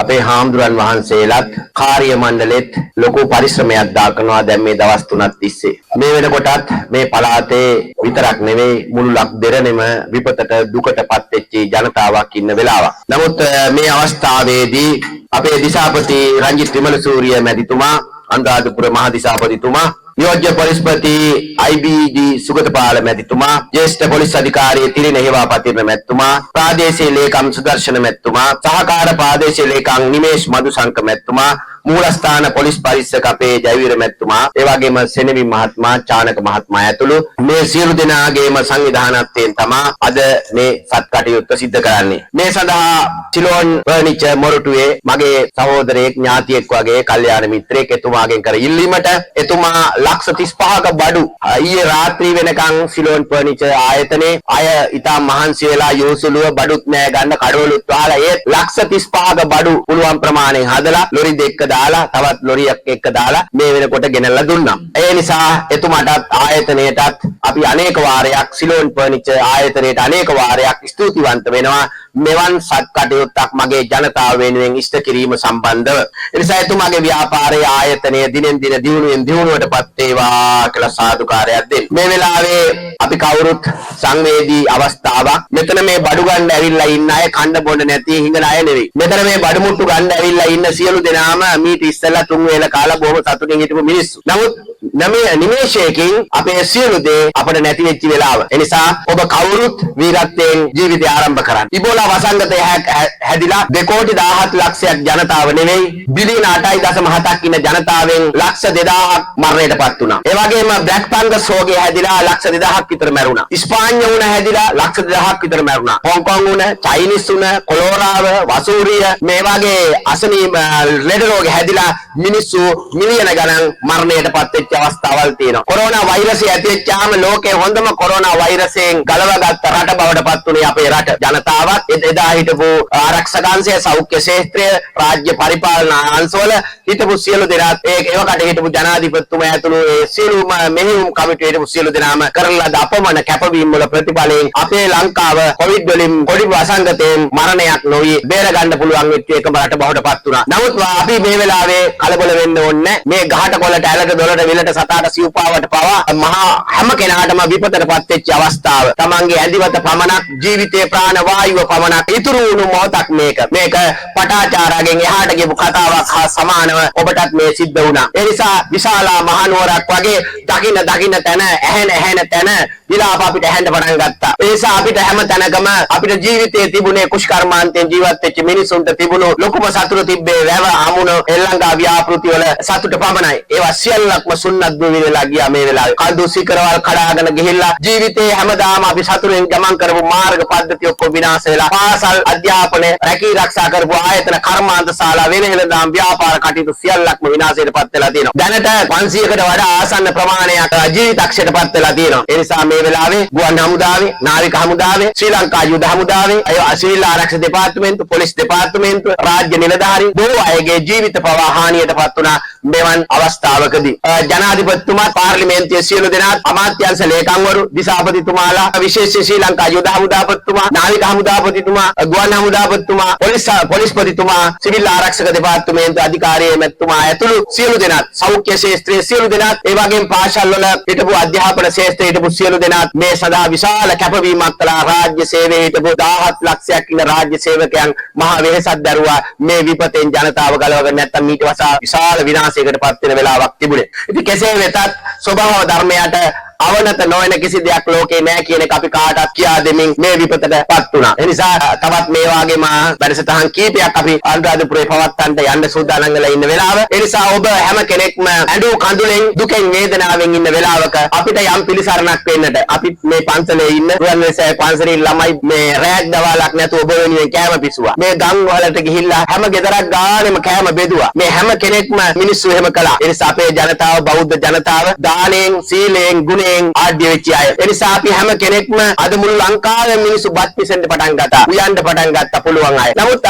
අපේ හාමුදුරන් වහන්සේලාත් කාර්ය මණ්ඩලෙත් ලොකු පරිශ්‍රමයක් දාකනවා දැන් මේ දවස් 3ක් තිස්සේ. මේ වෙනකොටත් මේ පළාතේ විතරක් නෙවෙයි මුළු ලක් දෙරණෙම විපතට දුකටපත් වෙච්ච ජනතාවක් ඉන්න වෙලාවක්. නමුත් මේ අවස්ථාවේදී අපේ දිසාපති රංජිත් විමලසූරිය මැතිතුමා අනුරාධපුර මහ දිසාපතිතුමා නියෝජ්‍ය පොලිස්පති IBG සුගතපාල මැතිතුමා ජ්‍යෙෂ්ඨ පොලිස් අධිකාරී තිරින හේවාපතිරණ මැතිතුමා ප්‍රාදේශීය ලේකම් සුදර්ශන මැතිතුමා සහකාර ප්‍රාදේශීය ලේකම් නිමේෂ් මදුසංක මැතිතුමා මූලස්ථාන පොලිස් පරීක්ෂක අපේ ජයවීර මැතිතුමා ඒ වගේම සෙනවි මහත්මයා චානක මහත්මයා ඇතුළු මේ සියලු දෙනාගේම සංවිධානත්වයෙන් තමයි අද මේ සත්කටයුත්ත සිද්ධ කරන්නේ. මේ සඳහා සිලෝන් ෆර්නිචර් මොරටුවේ මගේ සහෝදරයෙක් ඥාතියෙක් වගේ කල්යාණ මිත්‍රයෙක් එතුමාගෙන් කර ඉල්ලීමට එතුමා ලක්ෂ 35ක බඩු ඊයේ රාත්‍රී වෙනකන් සිලෝන් ෆර්නිචර් ආයතනයේ අය ඉතා මහන්සි වෙලා යොසුලුව බඩුත් නෑ ගන්න කඩවලුත් වහලා ඒ ලක්ෂ 35ක බඩු පුළුවන් ප්‍රමාණයෙන් හදලා ලොරි දෙක දාලා තවත් ලොරියක් එක්ක දාලා මේ වෙනකොට ගෙනල්ලා දුන්නා. ඒ නිසා එතුමාටත් ආයතනයටත් අපි අනේක වාරයක් සිලෝන් ෆර්නිචර් ආයතනයට අනේක වාරයක් ස්තුතිවන්ත වෙනවා. මෙවන් සත්කටයුත්තක් මගේ ජනතාව වෙනුවෙන් ඉෂ්ට කිරීම සම්බන්ධව. ඒ නිසා එතුමාගේ ව්‍යාපාරයේ ආයතනය දිනෙන් දින දියුණුවටපත් වේවා කියලා සාදුකාරයක් දෙන්න. මේ වෙලාවේ අපි කවුරුත් සංවේදී අවස්ථාවක්. මෙතන මේ බඩු ගන්න ඇවිල්ලා ඉන්න අය කන්න බොන්න නැති හිඟන අය නෙවෙයි. මෙතන මේ බඩු මුට්ටු ගන්න ඇවිල්ලා ඉන්න සියලු දෙනාම මීට ඉස්සෙල්ලා තුන් වේල කාලා බොහොම සතුටින් හිටපු මිනිස්සු. නමුත් නිමේෂයකින් අපේ සියලු දේ අපිට නැති වෙච්ච වෙලාව. ඒ නිසා ඔබ කවුරුත් වීරත්වයෙන් ජීවිතය ආරම්භ කරන්න. ඉබෝලා වසංගතය හැදිලා 2,17,00,000ක් ජනතාව නෙවෙයි බිලියන 8.7ක් ඉන්න ජනතාවෙන් ලක්ෂ 2,000ක් මරණයටපත් වුණා. ඒ වගේම බ්ලැක් ෆංගස් රෝගය හැදිලා ලක්ෂ 2,000ක් විතර මැරුණා. ස්පාඤ්ඤ වුණ හැදිලා ලක්ෂ 2,000ක් විතර මැරුණා. හොංකොං වුණ, චයිනීස් වුණ, කොලෝරාව, වසූරිය මේ වගේ අසනීප ලෙඩ රෝග හැදිලා මිනිස්සු මිලියන ගණන් මරණයටපත් වෙච්ච අවස්ථාවල් තියෙනවා. කොරෝනා වෛරසය ඇතිවෙච්චාම ලෝකේ හොඳම කොරෝනා වෛරසයෙන් ගලවගත්ත රට බවට පත් වුණේ අපේ රට. ජනතාවත් එදා හිටපු ආරක්ෂක අංශය, සෞඛ්‍ය ක්ෂේත්‍රය, රාජ්‍ය පරිපාලන අංශවල හිටපු සියලු දෙනාත් ඒකට හිටපු ජනාධිපතිතුමා ඇතුළු ඒ සියලුම මෙහෙයුම් කමිටුවේ හිටපු සියලු දෙනාම කරලා ද අපමණ කැපවීම වල ප්‍රතිඵලයෙන් අපේ ලංකාව කොවිඩ් වලින් පොඩි වසංගතයෙන් මරණයක් නොවි බේර ගන්න පුළුවන් වෙච්ච එකම රට බවට පත් වුණා. නමුත් අපි මේ වෙලාවේ කලබල වෙන්න ඕනේ. මේ ගහට කොළට ඇලට දොලට විලට සතාට සිව්පාවට පවා මහා හැම කෙනාටම විපතටපත් වෙච්ච අවස්ථාව. තමන්ගේ ඇඳිවත පමණක් ජීවිතේ ප්‍රාණ වායුව පමණක් ඉතුරු වුණු මොහොතක් මේක. මේක පටාචාරාගෙන් එහාට ගිහපු කතාවක් හා සමානව ඔබටත් මේ සිද්ධ වුණා. ඒ නිසා විශාලා මහනුවරක් වගේ දකින්න තැන ඇහෙන තැන විලාප අපිට ඇහෙන්න පටන් ගත්තා. ඒ නිසා අපිට හැම තැනකම අපිට ජීවිතයේ තිබුණේ කුෂ්කර්මාන්තයෙන් ජීවත් වෙච්ච මිනිසුන්ට තිබුණු ලොකුම සතුට තිබ්බේ වැව අමුණ එල්ලංගා ව්‍යාපෘති වල සතුට පමණයි. ඒවා සියල්ලක්ම සුන්නත් වෙලා ගියා මේ වෙලාවේ. කඳු සිකරවල් කඩාගෙන ගිහිල්ලා ජීවිතේ හැමදාම අපි සතුටෙන් ගමන් කරපු මාර්ග පද්ධති ඔක්කොම විනාශ වෙලා පාසල් අධ්‍යාපනය රැකී ආරක්ෂා කරපු ආයතන කර්මාන්ත ශාලා වෙනහෙළදාම් ව්‍යාපාර කටයුතු සියල්ලක්ම විනාශයටපත් වෙලා තියෙනවා. දැනට 500කට වඩා ආසන්න ප්‍රමාණයක් ජීවිතක්ෂයටපත් වෙලා තියෙනවා. ඒ නිසා මේ වෙලාවේ ගුවන් හමුදාවේ, නාවික හමුදාවේ, ශ්‍රී ලංකා යුද හමුදාවේ, සිවිල් ආරක්ෂක දෙපාර්තමේන්තුව, පොලිස් දෙපාර්තමේන්තුව, රාජ්‍ය නිලධාරීන් බොහෝ අයගේ ජීවිත පවා හානියටපත් වුණා මෙවන් අවස්ථාවකදී. ජනාධිපතිතුමා, පාර්ලිමේන්තුවේ සියලු දෙනා, අමාත්‍යාංශ ලේකම්වරු, දිසාපතිතුමාලා, විශේෂ ශ්‍රී ලංකා යුද හමුදාපතිතුමා, නාවික හමුදාපතිතුමා, ගුවන් හමුදාපතිතුමා, පොලිස්පතිතුමා, සිවිල් ආරක්ෂක දෙපාර්තමේන්තුව අධිකාරියේ මැතිතුමා ඇතුළු සියලු දෙනා, සෞඛ්‍ය ක්ෂේත්‍රයේ සියලු දෙනා, ඒ වගේම පාසල් වල හිටපු අධ්‍යාපන ක්ෂේත්‍රයේ හිටපු සියලු දෙනා මේ සදා විශාල කැපවීමක් කළා. රාජ්‍ය සේවයේ හිටපු 17 ලක්ෂයක් ඉන්න රාජ්‍ය සේවකයන් මහා වෙහෙසක් දරුවා මේ විපතෙන් ජනතාව ගලවගෙන නැත්තම් ඊට වසා විශාල විනාශයකටපත් වෙන වෙලාවක් තිබුණේ. ඉතින් කෙසේ වෙතත් ස්වභාව ධර්මයට අවනත නොවන කිසි දෙයක් ලෝකේ නැහැ කියන එක අපි කාටවත් කියා දෙමින් මේ විපතටපත් වුණා. ඒ නිසා තවත් මේ වගේම වැඩසටහන් කීපයක් අපි අනුරාධපුරේ පවත්වන්න යන්න සූදානම් වෙලා ඉන්න වෙලාව. ඒ නිසා ඔබ හැම කෙනෙක්ම ඇඬු කඳුලෙන් දුකෙන් වේදනාවෙන් ඉන්න වෙලාවක අපිට යම් පිළිසරණක් වෙන්නට අපි මේ පන්සලේ ඉන්න රුවන්වැලිසෑය පන්සලේ ළමයි මේ රැයක් දවාලක් නැතුව ඔබ වෙනුවෙන් කෑම පිසුවා. මේ ගම් වලට ගිහිල්ලා හැම ගෙදරක් ගානෙම කෑම බෙදුවා. මේ හැම කෙනෙක්ම මිනිස්සු එහෙම කළා. ඒ නිසා අපේ ජනතාව, බෞද්ධ ජනතාව දානෙන්, සීලෙන්, ගුණෙන් විපතෙන් ආඩ්‍ය වෙච්ච අය. ඒ නිසා අපි හැම කෙනෙක්ම අද මුළු ලංකාවේ මිනිස්සු බත් පිසෙන්න පටන් ගත්තා. උයන්න පටන් ගත්තා පුළුවන් අය. නමුත්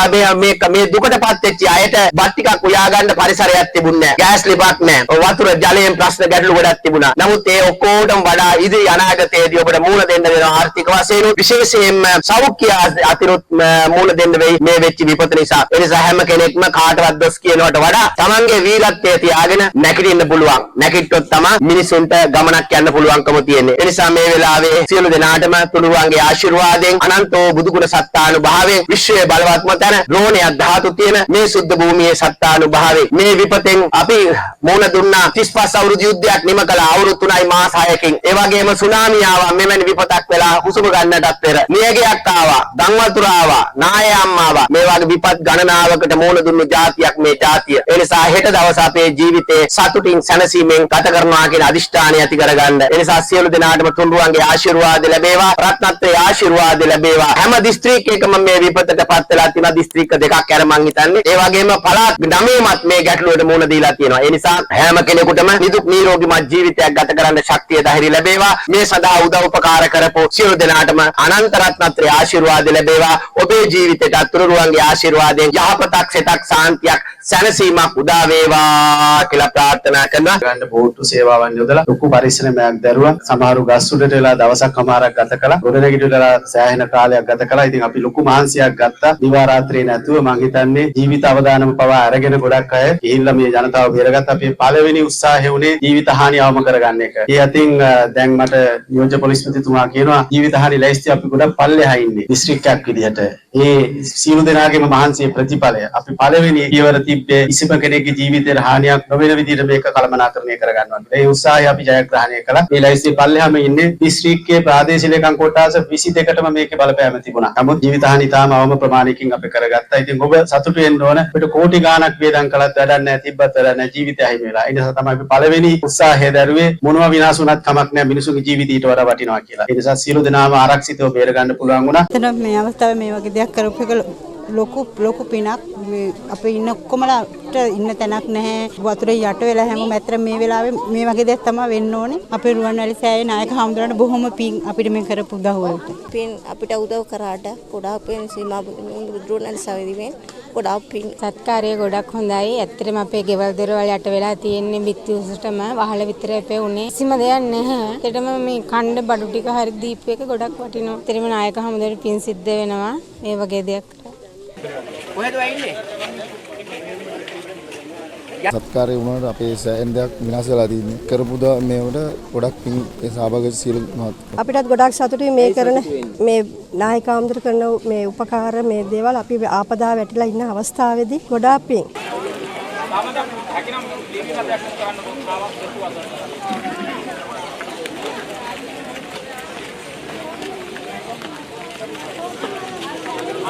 මේ දුකටපත් වෙච්ච අයට බත් ටිකක් උයා ගන්න පරිසරයක් තිබුණේ නැහැ. ගෑස් ලිපක් නැහැ. වතුර ජලයෙන් ප්‍රශ්න ගැටලු ගොඩක් තිබුණා. නමුත් ඒ ඔක්කොටම වඩා ඉදිරි අනාගතයේදී ඔබට මුහුණ දෙන්න වෙනවා ආර්ථික වශයෙන් විශේෂයෙන්ම සෞඛ්‍ය අතිරුත් මුහුණ දෙන්න වෙයි මේ වෙච්ච විපත නිසා. ඒ නිසා හැම කෙනෙක්ම කාටවත් දොස් කියනවට වඩා තමන්ගේ වීරත්වය තියාගෙන නැගිටින්න පුළුවන්. නැගිට්ටොත් තමයි මිනිසුන්ට ගමනක් යන්න පුළුවන්කම තියෙන්නේ. ඒ නිසා මේ වෙලාවේ සියලු දෙනාටම තුනුරුවන්ගේ ආශිර්වාදයෙන් අනන්තෝ බුදුගුණ සත්තානුභාවයෙන් විශ්වයේ බලවත්ම තැන රෝණයක් ධාතු තියෙන මේ සුද්ධ භූමියේ සත්තානුභාවයෙන් මේ විපතෙන් අපි මුහුණ දුන්නා 35 අවුරුදු යුද්ධයක් නිම කළා අවුරුදු 3යි මාස 6කින්. ඒ වගේම සුනාමි ආවා මෙවැනි විපතක් වෙලා හුස්ම ගන්නටත් පෙර. නියගයක් ආවා, ගංවතුර ආවා, නායම් ආවා. මේ වගේ විපත් ගණනාවකට මුහුණ දුන්නු ජාතියක් මේ ජාතිය. ඒ නිසා හෙට දවස අපේ ජීවිතේ සතුටින් සැනසීමෙන් ගත කරනවා කියන අදිෂ්ඨානය ඇති කරගන්න. ඒ නිසා සියලු දෙනාටම තුන්රුවන්ගේ ආශිර්වාද ලැබේවා. රත්නත්‍රයේ ආශිර්වාද ලැබේවා. හැම දිස්ත්‍රික්කයකම මේ විපතටපත් වෙලා තියෙන දිස්ත්‍රික්ක දෙකක් අර මං හිතන්නේ. ඒ වගේම පළාත් 9මත් මේ ගැටලුවට මුහුණ දීලා තියෙනවා. ඒ නිසා හැම කෙනෙකුටම නිදුක් නිරෝගීමත් ජීවිතයක් ගත කරන්න ශක්තිය ධෛර්ය ලැබේවා. මේ සඳහා උදව් උපකාර කරපු සියලු දෙනාටම අනන්ත රත්නත්‍රයේ ආශිර්වාද ලැබේවා. ඔබේ ජීවිතයට තුනුරුවන්ගේ ආශිර්වාදයෙන් යහපතක් සෙතක් සාන්තියක් සැනසීමක් උදා වේවා කියලා ප්‍රාර්ථනා කරනවා. ගන්න බෝට්ටු සේවාවන් යොදලා ලොකු පරිශ්‍රමයක් දරුවා සමහරු ගස් උඩට වෙලා දවසක් අමාරක් ගත කළා. ගොඩනැගිලිවලා සෑහෙන කාලයක් ගත කළා. ඉතින් අපි ලොකු මහන්සියක් ගත්තා. දිවා රාත්‍රියේ නැතුව මං හිතන්නේ ජීවිත අවදානම පවා අරගෙන ගොඩක් අය ගිහිල්ලා මේ ජනතාව බේරගත්ත. අපේ පළවෙනි උත්සාහය උනේ ජීවිත හානි අවම කරගන්න එක. ඒ අතින් දැන් මට නියෝජ්‍ය පොලිස්පතිතුමා කියනවා ජීවිත හානි ලැයිස්ති අපි ගොඩක් පල්ලෙහා ඉන්නේ දිස්ත්‍රික්කයක් විදිහට. ඒ සියලු දෙනාගේම මහන්සියේ ප්‍රතිඵලය අපි පළවෙනි පියවර තිබ්බේ කිසිම කෙනෙකුගේ ජීවිතේට හානියක් නොවන විදිහට මේක කළමනාකරණය කරගන්නවා. ඒ උත්සාහය අපි ජයග්‍රහණය කළා. මේ ලැයිස්තියේ පල්ලෙහාම ඉන්නේ දිස්ත්‍රික්කයේ ප්‍රාදේශීය ලේකම් කොට්ටාස 22කටම මේකේ බලපෑම තිබුණා. නමුත් ජීවිත හානි තාම අවම ප්‍රමාණයකින් අපි කරගත්තා. ඉතින් ඔබ සතුටු වෙන්න ඕන. අපිට කෝටි ගාණක් වේදම් කළත් වැඩක් නැහැ. තිබ්බත් වැඩක් නැහැ. ජීවිතය අහිමි වෙලා. ඒ නිසා තමයි අපි පළවෙනි උත්සාහය දරුවේ මොනවා විනාශ වුණත් කමක් නැහැ. මිනිසුන්ගේ ජීවිතය ඊට වඩා වටිනවා කියලා. ඒ නිසා සියලු දෙනාම ආරක්ෂිතව බේර ගන්න පුළුවන් වුණා. එතන මේ අවස්ථාවේ මේ වගේ දෙයක් කරපු එක ලොකු පිනක්. අපි ඉන්න ඔක්කොමලාට ඉන්න තැනක් නැහැ. වතුරේ යට වෙලා හැමෝම ඇත්තට මේ වෙලාවේ මේ වගේ දෙයක් තමයි වෙන්න ඕනේ. අපේ රුවන්වැලි සෑයේ නායක හමුදුරන්ට බොහොම පින් අපිට මේ කරපු උදව් වලට. පින් අපිට උදව් කරාට ගොඩාක් පින් සීමා රුවන්වැලි සවිදිමෙන් ගොඩාක් පින්. සත්කාරය ගොඩක් හොඳයි. ඇත්තටම අපේ ගෙවල් දොරවල් යට වෙලා තියෙන්නේ බිත්ති උසටම වහල විතරේ අපේ උනේ. කිසිම දෙයක් නැහැ. ඒකටම මේ කණ්ඩ බඩු ටික හරි දීප් එක ගොඩක් වටිනවා. ඇත්තටම නායක හමුදුරන්ට පින් සිද්ධ වෙනවා මේ වගේ දෙයක්. කොහෙද වෙන්නේ? සත්කාරය වුණාට අපේ සෑහෙන දෙයක් විනාශ වෙලා තියෙන්නේ. කරපු දා මේවට ගොඩක් පින් සහභාගී සියලු මහත් අපිටත් ගොඩක් සතුටුයි මේ කරන මේ නායක ආම්දුර කරන මේ උපකාර මේ දේවල් අපි ආපදා වැටිලා ඉන්න අවස්ථාවේදී ගොඩාක් පින්.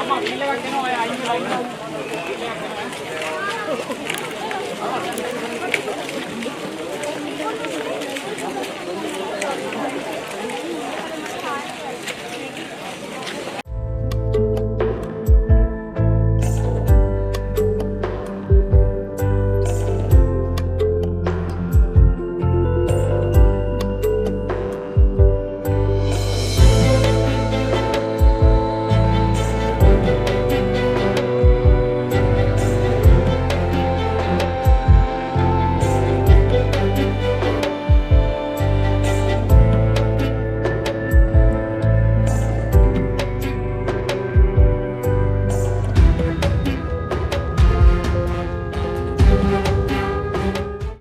අම්මා බිල් එකක් දෙනවා අය අයින් වෙලා ඉන්නවා.